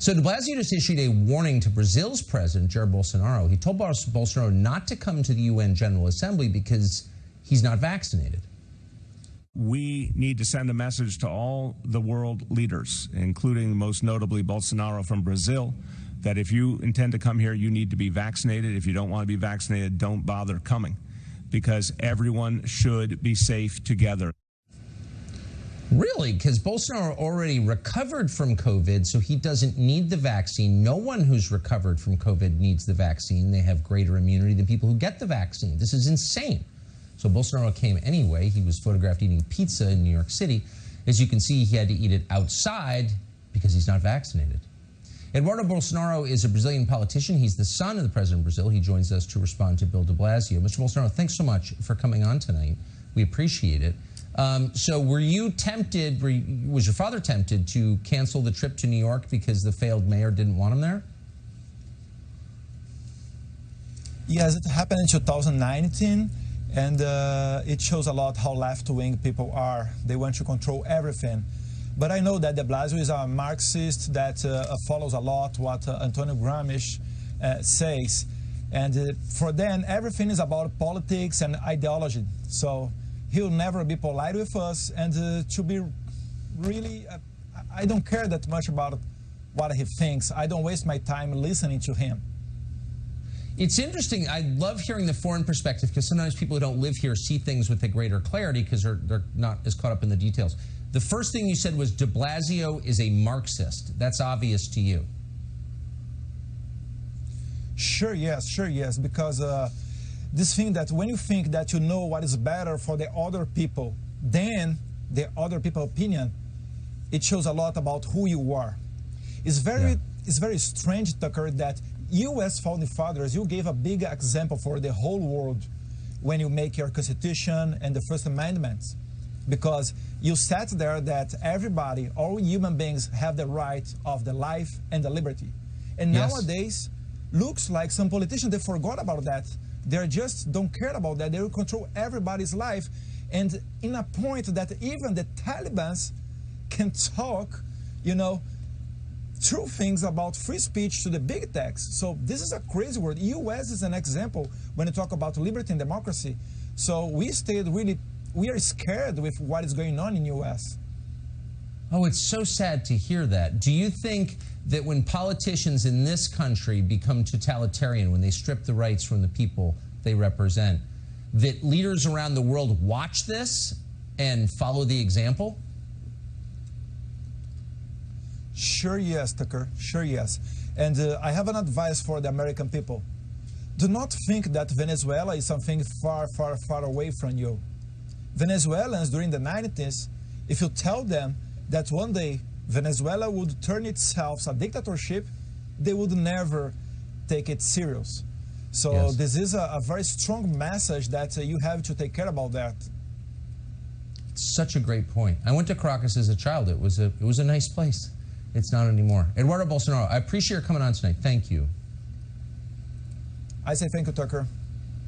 So de Blasio just issued a warning to Brazil's president, Jair Bolsonaro. He told Bolsonaro not to come to the UN General Assembly because he's not vaccinated. We need to send a message to all the world leaders, including most notably Bolsonaro from Brazil, that if you intend to come here, you need to be vaccinated. If you don't want to be vaccinated, don't bother coming, because everyone should be safe together. Really? Because Bolsonaro already recovered from COVID, so he doesn't need the vaccine. No one who's recovered from COVID needs the vaccine. They have greater immunity than people who get the vaccine. This is insane. So Bolsonaro came anyway. He was photographed eating pizza in New York City. As you can see, he had to eat it outside because he's not vaccinated. Eduardo Bolsonaro is a Brazilian politician. He's the son of the president of Brazil. He joins us to respond to Bill de Blasio. Mr. Bolsonaro, thanks so much for coming on tonight. We appreciate it. So were you tempted, was your father tempted to cancel the trip to New York because the failed mayor didn't want him there? Yes, it happened in 2019, and it shows a lot how left-wing people are. They want to control everything. But I know that de Blasio is a Marxist that follows a lot what Antonio Gramsci says. And for them, everything is about politics and ideology. So he'll never be polite with us, and to be really, I don't care that much about what he thinks. I don't waste my time listening to him. It's interesting. I love hearing the foreign perspective because sometimes people who don't live here see things with a greater clarity because they're not as caught up in the details. The first thing you said was de Blasio is a Marxist. That's obvious to you. Sure, yes, because this thing that when you think that you know what is better for the other people than the other people's opinion, it shows a lot about who you are. It's very strange, Tucker, that you as founding fathers, you gave a big example for the whole world when you make your Constitution and the First Amendment, because you said there that everybody, all human beings, have the right of the life and the liberty. And nowadays, looks like some politicians, they forgot about that. They just don't care about that. They will control everybody's life. And in a point that even the Taliban can talk, you know, true things about free speech to the big techs. So this is a crazy world. U.S. is an example when you talk about liberty and democracy. So we are scared with what is going on in U.S. Oh, it's so sad to hear that. Do you think that when politicians in this country become totalitarian, when they strip the rights from the people they represent, that leaders around the world watch this and follow the example? Sure, yes, Tucker. Sure, yes. And I have an advice for the American people. Do not think that Venezuela is something far, far, far away from you. Venezuelans during the 90s, if you tell them that one day Venezuela would turn itself a dictatorship, they would never take it serious. So this is a very strong message that you have to take care about that. Such a great point. I went to Caracas as a child. It was a nice place. It's not anymore. Eduardo Bolsonaro, I appreciate your coming on tonight. Thank you. I say thank you, Tucker.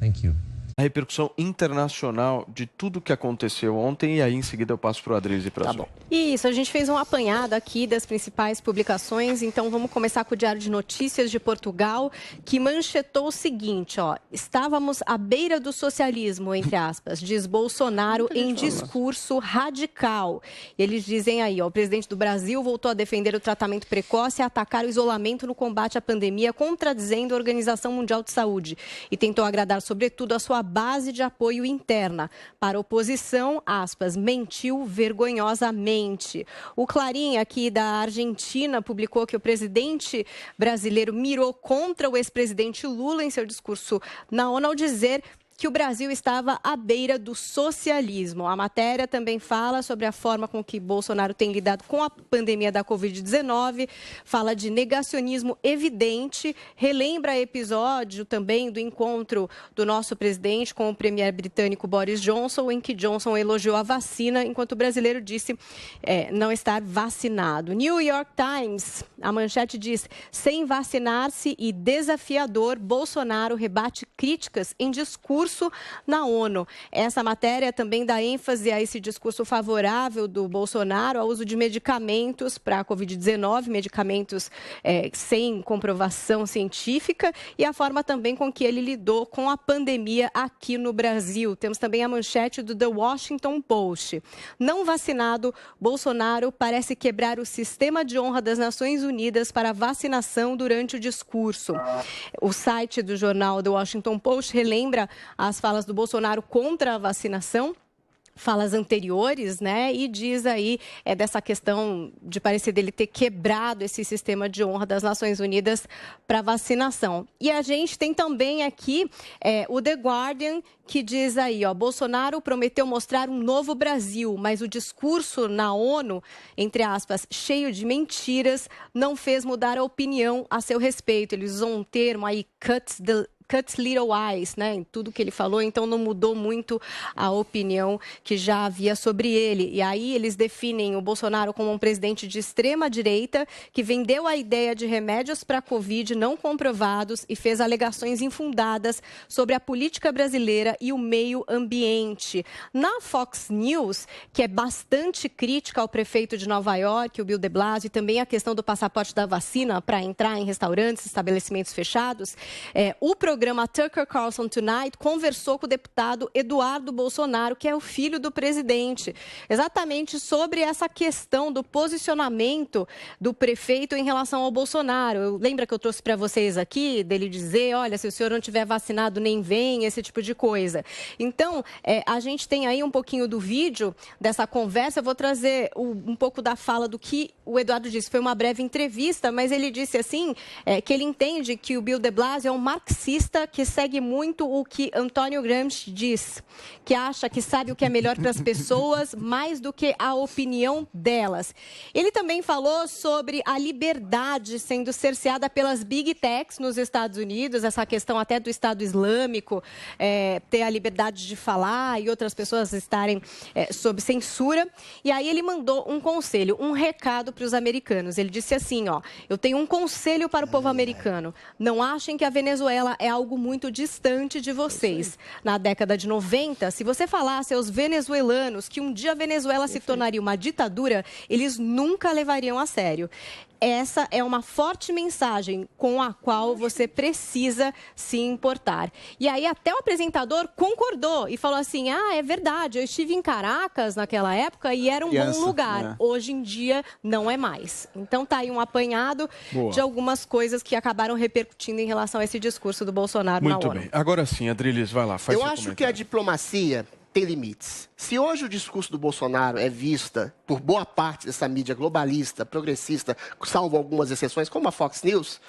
Thank you. A repercussão internacional de tudo que aconteceu ontem, e aí em seguida eu passo para o Adriles e para a Zoe. Isso, a gente fez um apanhado aqui das principais publicações, então vamos começar com o Diário de Notícias de Portugal, que manchetou o seguinte, ó: estávamos à beira do socialismo, entre aspas, diz Bolsonaro em discurso radical. Eles dizem aí, ó, o presidente do Brasil voltou a defender o tratamento precoce e a atacar o isolamento no combate à pandemia, contradizendo a Organização Mundial de Saúde, e tentou agradar, sobretudo, a sua base de apoio interna. Para a oposição, aspas, mentiu vergonhosamente. O Clarim, aqui da Argentina, publicou que o presidente brasileiro mirou contra o ex-presidente Lula em seu discurso na ONU ao dizer que o Brasil estava à beira do socialismo. A matéria também fala sobre a forma com que Bolsonaro tem lidado com a pandemia da Covid-19, fala de negacionismo evidente, relembra episódio também do encontro do nosso presidente com o premier britânico Boris Johnson, em que Johnson elogiou a vacina, enquanto o brasileiro disse não estar vacinado. New York Times, a manchete diz: sem vacinar-se e desafiador, Bolsonaro rebate críticas em discurso discurso na ONU. Essa matéria também dá ênfase a esse discurso favorável do Bolsonaro ao uso de medicamentos para a Covid-19, medicamentos sem comprovação científica, e a forma também com que ele lidou com a pandemia aqui no Brasil. Temos também a manchete do The Washington Post. Não vacinado, Bolsonaro parece quebrar o sistema de honra das Nações Unidas para a vacinação durante o discurso. O site do jornal The Washington Post relembra as falas do Bolsonaro contra a vacinação, falas anteriores, né? E diz aí dessa questão de parecer dele ter quebrado esse sistema de honra das Nações Unidas para vacinação. E a gente tem também aqui o The Guardian, que diz aí, Bolsonaro prometeu mostrar um novo Brasil, mas o discurso na ONU, entre aspas, cheio de mentiras, não fez mudar a opinião a seu respeito. Ele usou um termo aí, cuts little eyes, né, em tudo que ele falou, então não mudou muito a opinião que já havia sobre ele. E aí eles definem o Bolsonaro como um presidente de extrema direita que vendeu a ideia de remédios para a Covid não comprovados e fez alegações infundadas sobre a política brasileira e o meio ambiente. Na Fox News, que é bastante crítica ao prefeito de Nova York, o Bill de Blasio, e também a questão do passaporte da vacina para entrar em restaurantes, estabelecimentos fechados, o programa Tucker Carlson Tonight conversou com o deputado Eduardo Bolsonaro, que é o filho do presidente, exatamente sobre essa questão do posicionamento do prefeito em relação ao Bolsonaro. Lembra que eu trouxe para vocês aqui, dele dizer, olha, se o senhor não tiver vacinado, nem vem, esse tipo de coisa. Então, a gente tem aí um pouquinho do vídeo dessa conversa. Eu vou trazer um pouco da fala do que o Eduardo disse. Foi uma breve entrevista, mas ele disse assim, que ele entende que o Bill de Blasio é um marxista que segue muito o que Antônio Gramsci diz, que acha que sabe o que é melhor para as pessoas mais do que a opinião delas. Ele também falou sobre a liberdade sendo cerceada pelas Big Techs nos Estados Unidos, essa questão até do Estado Islâmico ter a liberdade de falar e outras pessoas estarem sob censura. E aí ele mandou um conselho, um recado para os americanos. Ele disse assim, eu tenho um conselho para o povo americano. Não achem que a Venezuela é algo muito distante de vocês. Na década de 90, se você falasse aos venezuelanos que um dia a Venezuela se tornaria uma ditadura, eles nunca levariam a sério. Essa é uma forte mensagem com a qual você precisa se importar. E aí até o apresentador concordou e falou assim, é verdade, eu estive em Caracas naquela época e era um bom lugar. Hoje em dia não é mais. Então tá aí um apanhado de algumas coisas que acabaram repercutindo em relação a esse discurso do Bolsonaro na ONU. Muito bem. Agora sim, Adriles, vai lá, faz seu comentário. Eu acho que a diplomacia tem limites. Se hoje o discurso do Bolsonaro é vista por boa parte dessa mídia globalista, progressista, salvo algumas exceções, como a Fox News,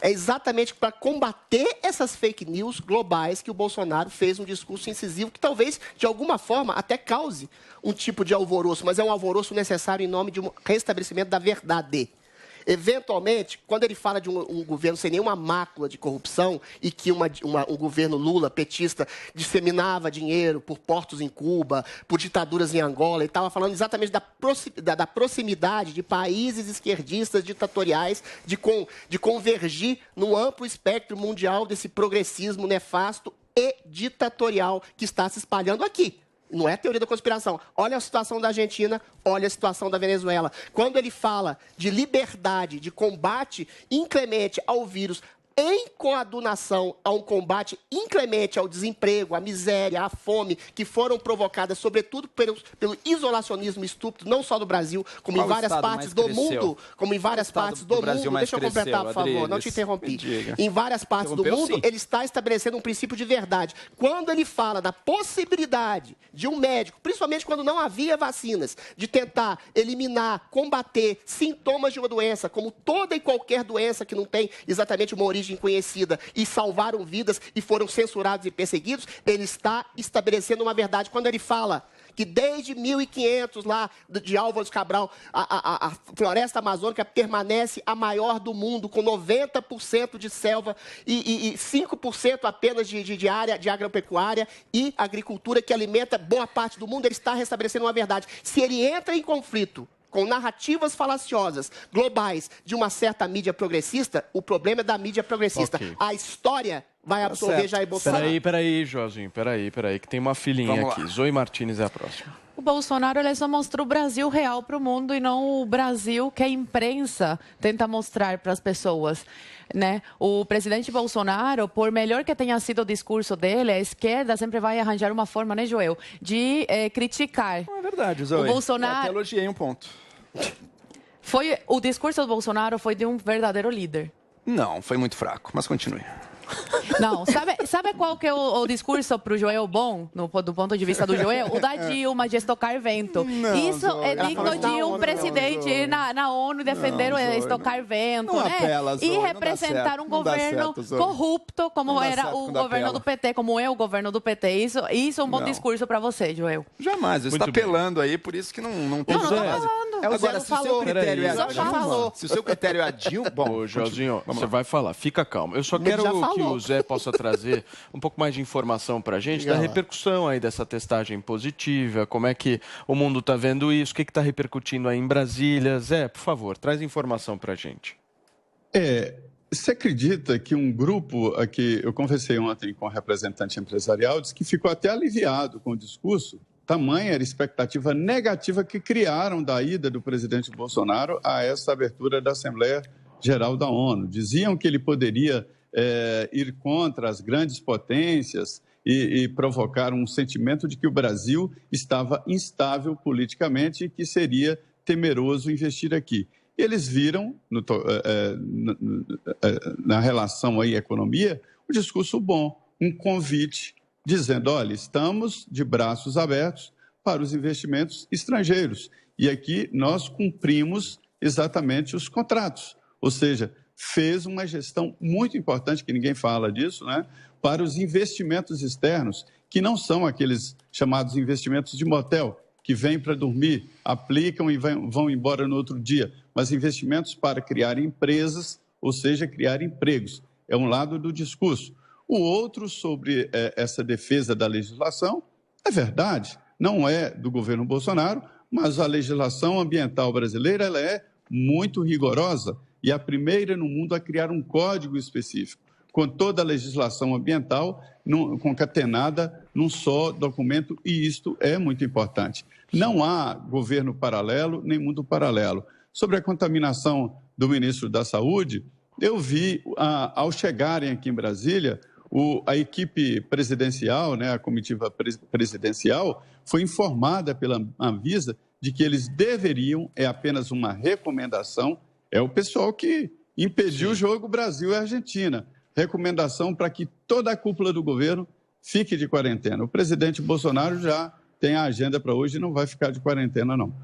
é exatamente para combater essas fake news globais que o Bolsonaro fez um discurso incisivo que talvez, de alguma forma, até cause um tipo de alvoroço, mas é um alvoroço necessário em nome de um restabelecimento da verdade. Eventualmente, quando ele fala de um governo sem nenhuma mácula de corrupção e que um governo Lula, petista, disseminava dinheiro por portos em Cuba, por ditaduras em Angola, ele estava falando exatamente da proximidade de países esquerdistas ditatoriais, de convergir no amplo espectro mundial desse progressismo nefasto e ditatorial que está se espalhando aqui. Não é teoria da conspiração. Olha a situação da Argentina, olha a situação da Venezuela. Quando ele fala de liberdade, de combate inclemente ao vírus, em coadunação a um combate inclemente ao desemprego, à miséria, à fome, que foram provocadas, sobretudo, pelo isolacionismo estúpido, não só do Brasil, como em várias partes do mundo. Como em várias partes do mundo. Deixa eu completar, por favor, não te interrompi. Em várias partes do mundo, ele está estabelecendo um princípio de verdade. Quando ele fala da possibilidade de um médico, principalmente quando não havia vacinas, de tentar eliminar, combater sintomas de uma doença, como toda e qualquer doença que não tem exatamente uma origem conhecida, e salvaram vidas e foram censurados e perseguidos, ele está estabelecendo uma verdade. Quando ele fala que desde 1500 lá de Álvares Cabral, a floresta amazônica permanece a maior do mundo, com 90% de selva e 5% apenas de área de agropecuária e agricultura que alimenta boa parte do mundo, ele está restabelecendo uma verdade. Se ele entra em conflito com narrativas falaciosas globais de uma certa mídia progressista, o problema é da mídia progressista. A história vai absolver Jair Bolsonaro. Peraí, Joãozinho, peraí, que tem uma filhinha aqui. Zoe Martins é a próxima. O Bolsonaro ele só mostrou o Brasil real para o mundo e não o Brasil que a imprensa tenta mostrar para as pessoas, né? O presidente Bolsonaro, por melhor que tenha sido o discurso dele, a esquerda sempre vai arranjar uma forma, né, Joel, de criticar. Não é verdade, Zoe. O Bolsonaro... Eu até elogiei um ponto. O discurso do Bolsonaro foi de um verdadeiro líder. Não, foi muito fraco, mas continue. Não, sabe qual que é o discurso pro Joel bom, do ponto de vista do Joel? O da Dilma, de estocar vento. Não, isso Zoe, é digno de um presidente ir na ONU e defender o estocar vento, não né? apela, Zoe, e não dá representar certo, um não dá governo certo, Zoe. corrupto, como Não dá era certo o quando governo apela. do PT, como é o governo do PT. Isso é um bom Não. discurso para você, Joel. Jamais, você está apelando aí, por isso que não tem Não tô base. falando. Agora, se o seu critério é a já Dilma, falou. se o seu critério é a Dilma... Bom, Ô, Joãozinho, vamos você lá. vai falar, fica calmo. Eu só Ele quero já que falou. o Zé possa trazer um pouco mais de informação pra gente Diga da lá. repercussão aí dessa testagem positiva, como é que o mundo tá vendo isso, o que está repercutindo aí em Brasília. Zé, por favor, traz informação pra gente. Você acredita que um grupo aqui, eu conversei ontem com um representante empresarial, disse que ficou até aliviado com o discurso, tamanha era a expectativa negativa que criaram da ida do presidente Bolsonaro a essa abertura da Assembleia Geral da ONU. Diziam que ele poderia ir contra as grandes potências e provocar um sentimento de que o Brasil estava instável politicamente e que seria temeroso investir aqui. Eles viram, na relação aí à economia, um discurso bom, um convite, dizendo, olha, estamos de braços abertos para os investimentos estrangeiros. E aqui nós cumprimos exatamente os contratos. Ou seja, fez uma gestão muito importante, que ninguém fala disso, né, para os investimentos externos, que não são aqueles chamados investimentos de motel, que vêm para dormir, aplicam e vão embora no outro dia, mas investimentos para criar empresas, ou seja, criar empregos. É um lado do discurso. O outro, sobre essa defesa da legislação, é verdade, não é do governo Bolsonaro, mas a legislação ambiental brasileira ela é muito rigorosa e a primeira no mundo a criar um código específico, com toda a legislação ambiental concatenada num só documento, e isto é muito importante. Não há governo paralelo nem mundo paralelo. Sobre a contaminação do ministro da Saúde, eu vi, ao chegarem aqui em Brasília, a equipe presidencial, né, a comitiva presidencial, foi informada pela Anvisa de que eles deveriam, é apenas uma recomendação, é o pessoal que impediu o jogo Brasil e Argentina, recomendação para que toda a cúpula do governo fique de quarentena. O presidente Bolsonaro já tem a agenda para hoje e não vai ficar de quarentena, não.